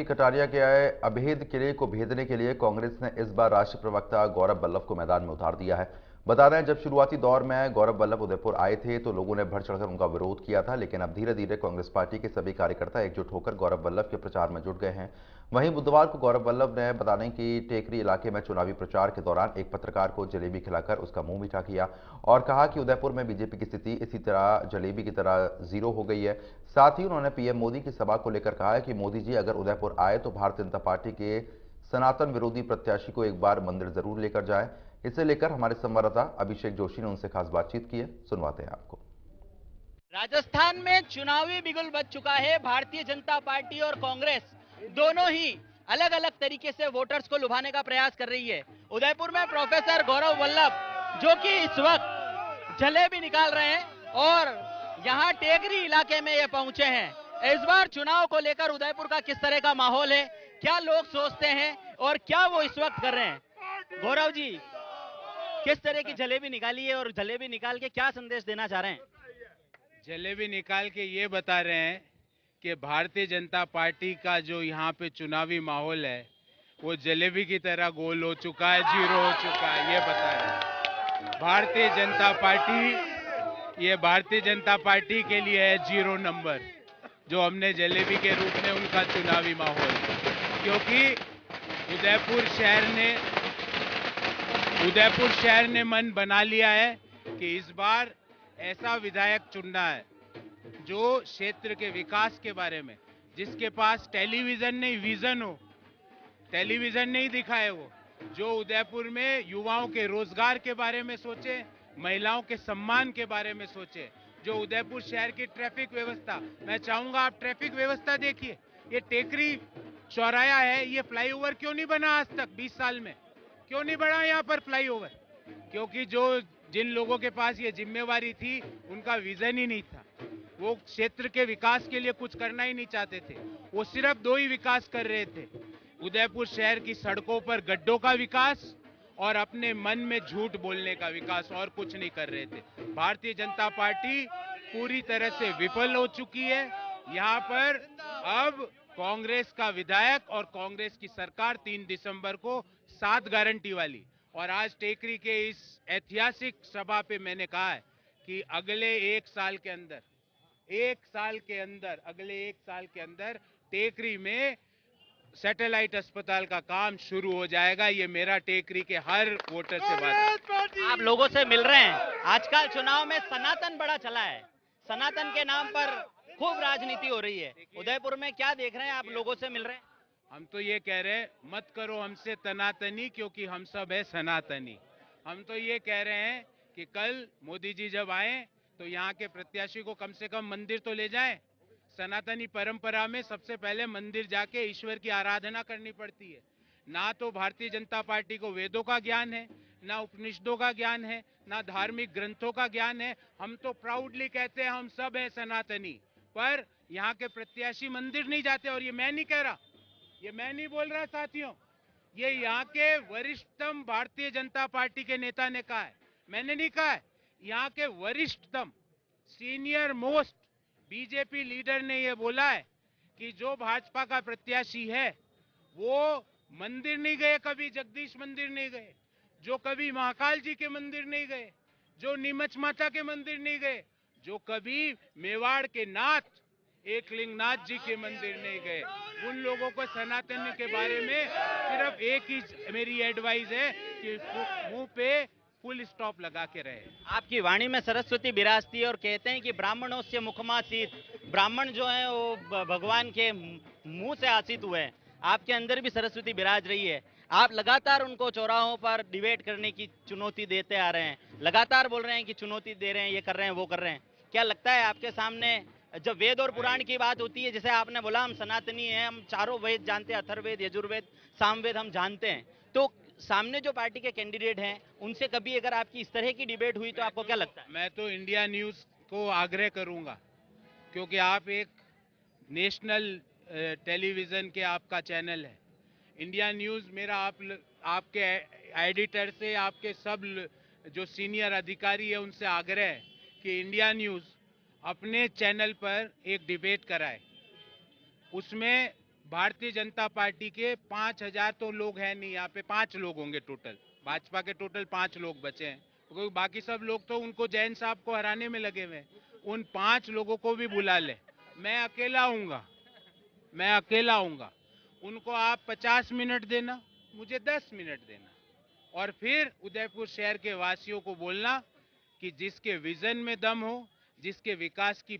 कटारिया के आए अभेद किले को भेदने के लिए कांग्रेस ने इस बार राष्ट्रीय प्रवक्ता गौरव वल्लभ को मैदान में उतार दिया है। बता रहे हैं, जब शुरुआती दौर में गौरव वल्लभ उदयपुर आए थे तो लोगों ने बढ़ चढ़कर उनका विरोध किया था, लेकिन अब धीरे धीरे कांग्रेस पार्टी के सभी कार्यकर्ता एकजुट होकर गौरव वल्लभ के प्रचार में जुट गए हैं। वहीं बुधवार को गौरव वल्लभ ने बता दें कि टेकरी इलाके में चुनावी प्रचार के दौरान एक पत्रकार को जलेबी खिलाकर उसका मुंह मीठा किया और कहा कि उदयपुर में बीजेपी की स्थिति इसी तरह जलेबी की तरह जीरो हो गई है। साथ ही उन्होंने पीएम मोदी की सभा को लेकर कहा है कि मोदी जी अगर उदयपुर आए तो भारतीय जनता पार्टी के सनातन विरोधी प्रत्याशी को एक बार मंदिर जरूर लेकर जाए। इसे लेकर हमारे संवाददाता अभिषेक जोशी ने उनसे खास बातचीत की है, सुनवाते हैं आपको। राजस्थान में चुनावी बिगुल बज चुका है। भारतीय जनता पार्टी और कांग्रेस दोनों ही अलग अलग तरीके से वोटर्स को लुभाने का प्रयास कर रही है। उदयपुर में प्रोफेसर गौरव वल्लभ जो कि इस वक्त जलेबी निकाल रहे हैं और यहाँ टेकरी इलाके में ये पहुंचे हैं। इस बार चुनाव को लेकर उदयपुर का किस तरह का माहौल है, क्या लोग सोचते हैं और क्या वो इस वक्त कर रहे हैं। गौरव जी, किस तरह की जलेबी निकाली है और जलेबी निकाल के क्या संदेश देना चाह रहे हैं? जलेबी निकाल के ये बता रहे हैं कि भारतीय जनता पार्टी का जो यहाँ पे चुनावी माहौल है वो जलेबी की तरह गोल हो चुका है, जीरो हो चुका है, ये बता रहे हैं। भारतीय जनता पार्टी के लिए है जीरो नंबर, जो हमने जलेबी के रूप में उनका चुनावी माहौल, क्योंकि उदयपुर शहर ने मन बना लिया है कि इस बार ऐसा विधायक चुनना है जो क्षेत्र के विकास के बारे में, जिसके पास टेलीविजन नहीं विजन हो, टेलीविजन नहीं दिखाए वो, जो उदयपुर में युवाओं के रोजगार के बारे में सोचे, महिलाओं के सम्मान के बारे में सोचे, जो उदयपुर शहर की ट्रैफिक व्यवस्था, मैं चाहूंगा आप ट्रैफिक व्यवस्था देखिए, ये टेकरी चौराया है, ये फ्लाईओवर क्यों नहीं बना आज तक 20 साल में, क्यों नहीं बना यहाँ पर फ्लाईओवर? क्योंकि जिन लोगों के पास ये जिम्मेवारी थी उनका विजन ही नहीं था, वो क्षेत्र के विकास के लिए कुछ करना ही नहीं चाहते थे। वो सिर्फ दो ही विकास कर रहे थे, उदयपुर शहर की सड़कों पर गड्ढों का विकास और अपने मन में झूठ बोलने का विकास, और कुछ नहीं कर रहे थे। भारतीय जनता पार्टी पूरी तरह से विफल हो चुकी है। यहाँ पर अब कांग्रेस का विधायक और कांग्रेस की सरकार 3 दिसंबर को 7 गारंटी वाली, और आज टेकरी के इस ऐतिहासिक सभा पे मैंने कहा है कि अगले एक साल के अंदर टेकरी में सैटेलाइट अस्पताल का काम शुरू हो जाएगा। ये मेरा टेकरी के हर वोटर से वादा है। आप लोगों से मिल रहे हैं, आजकल चुनाव में सनातन बड़ा चला है, सनातन के नाम पर खूब राजनीति हो रही है। उदयपुर में क्या देख रहे हैं, आप लोगों से मिल रहे हैं? हम तो ये कह रहे हैं, मत करो हमसे तनातनी, क्योंकि हम सब है सनातनी। हम तो ये कह रहे हैं कि कल मोदी जी जब आए तो यहाँ के प्रत्याशी को कम से कम मंदिर तो ले जाएं। सनातनी परंपरा में सबसे पहले मंदिर जाके ईश्वर की आराधना करनी पड़ती है। ना तो भारतीय जनता पार्टी को वेदों का ज्ञान है, ना उपनिषदों का ज्ञान है, ना धार्मिक ग्रंथों का ज्ञान है। हम तो प्राउडली कहते हैं हम सब है सनातनी, पर यहाँ के प्रत्याशी मंदिर नहीं जाते। और ये मैं नहीं कह रहा, ये मैं नहीं बोल रहा साथियों, ये यहाँ के वरिष्ठतम भारतीय जनता पार्टी के नेता ने कहा है, मैंने नहीं कहा है। यहाँ के वरिष्ठतम सीनियर मोस्ट बीजेपी लीडर ने ये बोला है कि जो भाजपा का प्रत्याशी है वो मंदिर नहीं गए, कभी जगदीश मंदिर नहीं गए, जो कभी महाकाल जी के मंदिर नहीं गए, जो नीमच माता के मंदिर नहीं गए, जो कभी मेवाड़ के नाथ एकलिंगनाथ जी के मंदिर नहीं गए, उन लोगों को सनातन के बारे में सिर्फ एक ही मेरी एडवाइस है कि मुंह पे फुल स्टॉप लगा के रहे। आपकी वाणी में सरस्वती विराजती है और कहते हैं कि ब्राह्मणों से मुखमासीत, ब्राह्मण जो है वो भगवान के मुंह से आसीत हुए हैं। आपके अंदर भी सरस्वती विराज रही है। आप लगातार उनको चौराहों पर डिबेट करने की चुनौती देते आ रहे हैं, लगातार बोल रहे हैं कि चुनौती दे रहे हैं, ये कर रहे हैं, वो कर रहे हैं। क्या लगता है आपके सामने जब वेद और पुराण की बात होती है, जैसे आपने बोला हम सनातनी हैं, हम चारों वेद जानते हैं, अथर्ववेद, यजुर्वेद, सामवेद हम जानते हैं, तो सामने जो पार्टी के कैंडिडेट हैं उनसे कभी अगर आपकी इस तरह की डिबेट हुई तो आपको क्या लगता है? मैं तो इंडिया न्यूज को आग्रह करूंगा, क्योंकि आप एक नेशनल टेलीविजन के आपका चैनल है इंडिया न्यूज। मेरा आपके एडिटर से, आपके सब जो सीनियर अधिकारी है उनसे आग्रह है कि इंडिया न्यूज अपने चैनल पर एक डिबेट कराए, उसमें भारतीय जनता पार्टी के 5,000 तो लोग हैं नहीं, यहाँ पे 5 लोग होंगे टोटल, भाजपा के टोटल 5 लोग बचे हैं, क्योंकि बाकी सब लोग तो उनको जैन साहब को हराने में लगे हुए हैं। उन 5 लोगों को भी बुला ले, मैं अकेला आऊंगा, मैं अकेला आऊंगा। उनको आप 50 मिनट देना, मुझे 10 मिनट देना, और फिर उदयपुर शहर के वासियों को बोलना कि जिसके विजन में दम हो, जिसके विकास की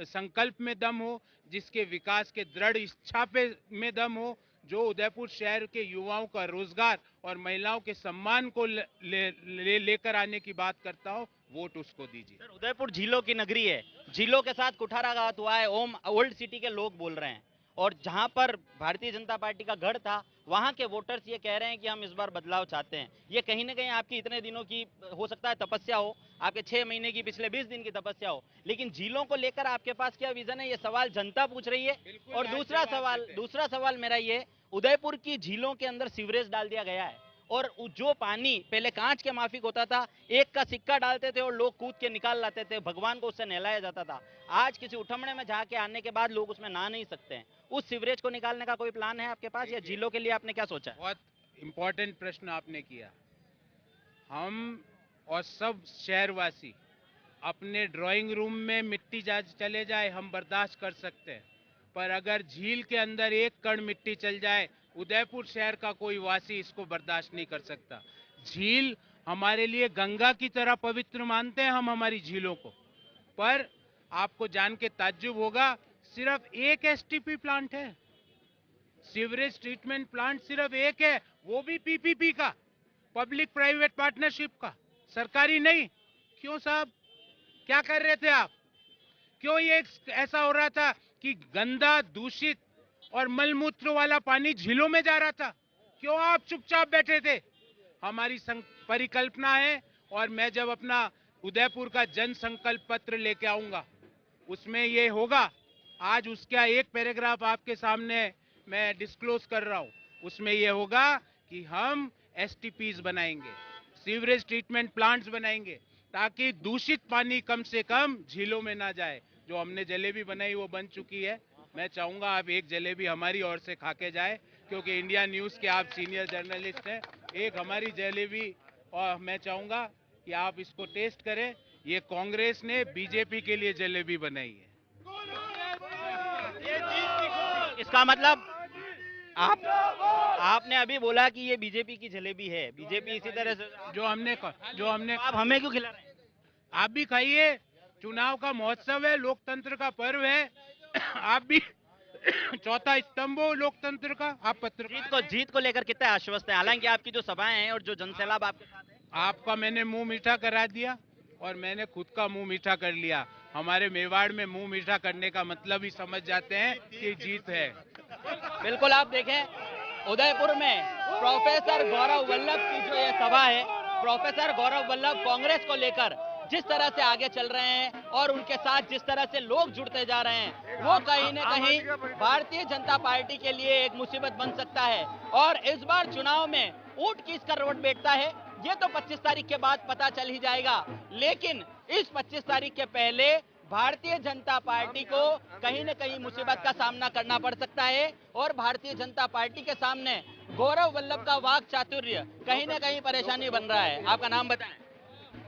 संकल्प में दम हो, जिसके विकास के दृढ़ इच्छा पे में दम हो, जो उदयपुर शहर के युवाओं का रोजगार और महिलाओं के सम्मान को लेकर आने की बात करता हो, वोट उसको दीजिए। सर, उदयपुर झीलों की नगरी है, झीलों के साथ कुठाराघात हुआ है, ओम ओल्ड सिटी के लोग बोल रहे हैं, और जहां पर भारतीय जनता पार्टी का गढ़ था, वहां के वोटर्स ये कह रहे हैं कि हम इस बार बदलाव चाहते हैं। ये कहीं ना कहीं आपकी इतने दिनों की हो सकता है तपस्या हो, आपके 6 महीने की, पिछले 20 दिन की तपस्या हो, लेकिन झीलों को लेकर आपके पास क्या विजन है, ये सवाल जनता पूछ रही है। और दूसरा सवाल मेरा ये, उदयपुर की झीलों के अंदर सीवरेज डाल दिया गया है, और जो पानी पहले कांच के माफिक होता था, एक का सिक्का डालते थे और लोग कूद के निकाल लाते थे, भगवान को उससे नहलाया जाता था। आज किसी उठमणे में जाके आने के बाद लोग उसमें नहा नहीं सकते हैं। उस सीवरेज को निकालने का कोई प्लान है आपके पास, या झीलों के लिए आपने क्या सोचा? बहुत इंपॉर्टेंट प्रश्न आपने किया। हम और सब शहरवासी अपने ड्राइंग रूम में मिट्टी चले जाए, हम बर्दाश्त कर सकते हैं, पर अगर झील के अंदर एक कण मिट्टी चल जाए, उदयपुर शहर का कोई वासी इसको बर्दाश्त नहीं कर सकता। झील हमारे लिए गंगा की तरह पवित्र मानते हैं हम हमारी झीलों को, पर आपको जान के ताज्जुब होगा, सिर्फ एक एसटीपी प्लांट है, सीवरेज ट्रीटमेंट प्लांट सिर्फ एक है, वो भी पीपीपी का, पब्लिक प्राइवेट पार्टनरशिप का, सरकारी नहीं। क्यों साहब, क्या कर रहे थे आप? क्यों ये ऐसा हो रहा था कि गंदा, दूषित और मलमूत्र वाला पानी झीलों में जा रहा था? क्यों आप चुपचाप बैठे थे? हमारी परिकल्पना है, और मैं जब अपना उदयपुर का जन संकल्प पत्र लेके आऊंगा, उसमें ये होगा। आज उसका एक पैराग्राफ आपके सामने मैं डिस्क्लोज कर रहा हूं, उसमें ये होगा कि हम एसटीपीज बनाएंगे, सीवरेज ट्रीटमेंट प्लांट्स बनाएंगे, ताकि दूषित पानी कम से कम झीलों में ना जाए। जो हमने जलेबी बनाई वो बन चुकी है, मैं चाहूंगा आप एक जलेबी हमारी ओर से खा के जाए, क्योंकि इंडिया न्यूज के आप सीनियर जर्नलिस्ट हैं। एक हमारी जलेबी, और मैं चाहूंगा कि आप इसको टेस्ट करें। ये कांग्रेस ने बीजेपी के लिए जलेबी बनाई है। इसका मतलब आपने अभी बोला कि ये बीजेपी की जलेबी है, बीजेपी इसी तरह से जो हमने आप हमें क्यों खिला रहे हैं? आप भी खाइए, चुनाव का महोत्सव है, लोकतंत्र का पर्व है। आप भी चौथा स्तंभ हो लोकतंत्र का। आप जीत को लेकर कितना आश्वस्त है? हालांकि आपकी जो सभाएं हैं और जो जनसैलाब आपके साथ है, आपका मैंने मुंह मीठा करा दिया, और मैंने खुद का मुंह मीठा कर लिया। हमारे मेवाड़ में मुंह मीठा करने का मतलब ही समझ जाते हैं कि जीत है। बिल्कुल। आप देखें, उदयपुर में प्रोफेसर गौरव वल्लभ की जो ये सभा है, प्रोफेसर गौरव वल्लभ कांग्रेस को लेकर जिस तरह से आगे चल रहे हैं और उनके साथ जिस तरह से लोग जुड़ते जा रहे हैं, वो कहीं न कहीं भारतीय जनता पार्टी के लिए एक मुसीबत बन सकता है। और इस बार चुनाव में ऊंट किसका रोड बैठता है, ये तो 25 तारीख के बाद पता चल ही जाएगा। लेकिन इस 25 तारीख के पहले भारतीय जनता पार्टी को कहीं न कहीं मुसीबत का सामना करना पड़ सकता है, और भारतीय जनता पार्टी के सामने गौरव वल्लभ का वाक चातुर्य कहीं न कहीं परेशानी बन रहा है। आपका नाम बताएं।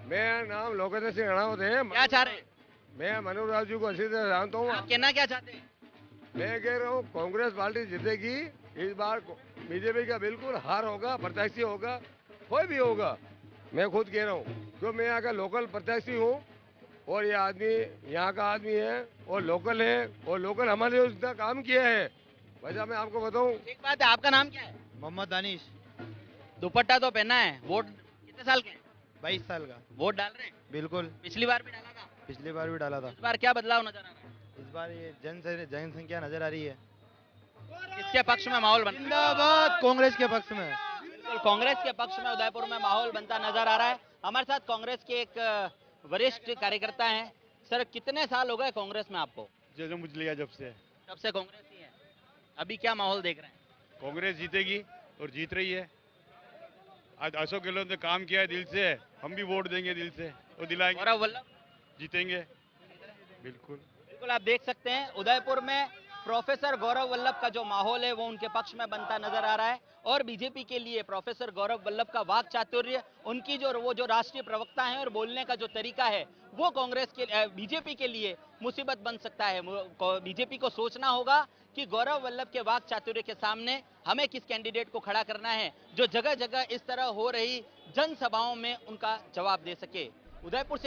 मेरा नाम लोकेंद्र सिंह राणा है। क्या चाह रहे हैं? मैं मनोहर जी को अच्छी तरह जानता हूँ। आप कहना क्या चाहते हैं? मैं कह रहा हूँ कांग्रेस पार्टी जीतेगी इस बार। बीजेपी का बिल्कुल हार होगा, प्रत्याशी होगा, कोई भी होगा। मैं खुद कह रहा हूँ, क्यों मैं यहाँ का लोकल प्रत्याशी हूँ, और ये आदमी यहाँ का आदमी है और लोकल है, और लोकल हमारे लिए उसका काम किया है। वैसा मैं आपको बताऊँ। एक बात है, आपका नाम क्या है? मोहम्मद दानिश। दुपट्टा तो पहना है। वोट कितने साल के हैं? 22 साल का। वोट डाल रहे हैं? बिल्कुल। पिछली बार भी डाला था? पिछली बार भी डाला था। इस बार क्या बदलाव नजर आ रहा है? इस बार ये जनसंख्या नजर आ रही है। किसके पक्ष में माहौल बन? जिंदाबाद कांग्रेस के पक्ष में। बिल्कुल, कांग्रेस के पक्ष में उदयपुर में माहौल बनता नजर आ रहा है। हमारे साथ कांग्रेस के एक वरिष्ठ कार्यकर्ता हैं। सर, कितने साल हो गए कांग्रेस में आपको? जब मुझे लिया जब से कांग्रेस ही है। अभी क्या माहौल देख रहे हैं? कांग्रेस जीतेगी और जीत रही है। आज अशोक गहलोत ने काम किया है दिल से, हम भी वोट देंगे दिल से और दिलाएंगे। गौरव वल्लभ जीतेंगे बिल्कुल। बिल्कुल। आप देख सकते हैं उदयपुर में प्रोफेसर गौरव वल्लभ का जो माहौल है वो उनके पक्ष में बनता नजर आ रहा है और बीजेपी के लिए प्रोफेसर गौरव वल्लभ का वाक चातुर्य, उनकी जो राष्ट्रीय प्रवक्ता हैं और बोलने का जो तरीका है वो कांग्रेस के बीजेपी के लिए मुसीबत बन सकता है। बीजेपी को सोचना होगा कि गौरव वल्लभ के वाक चातुर्य के सामने हमें किस कैंडिडेट को खड़ा करना है जो जगह जगह इस तरह हो रही जनसभाओं में उनका जवाब दे सके। उदयपुर से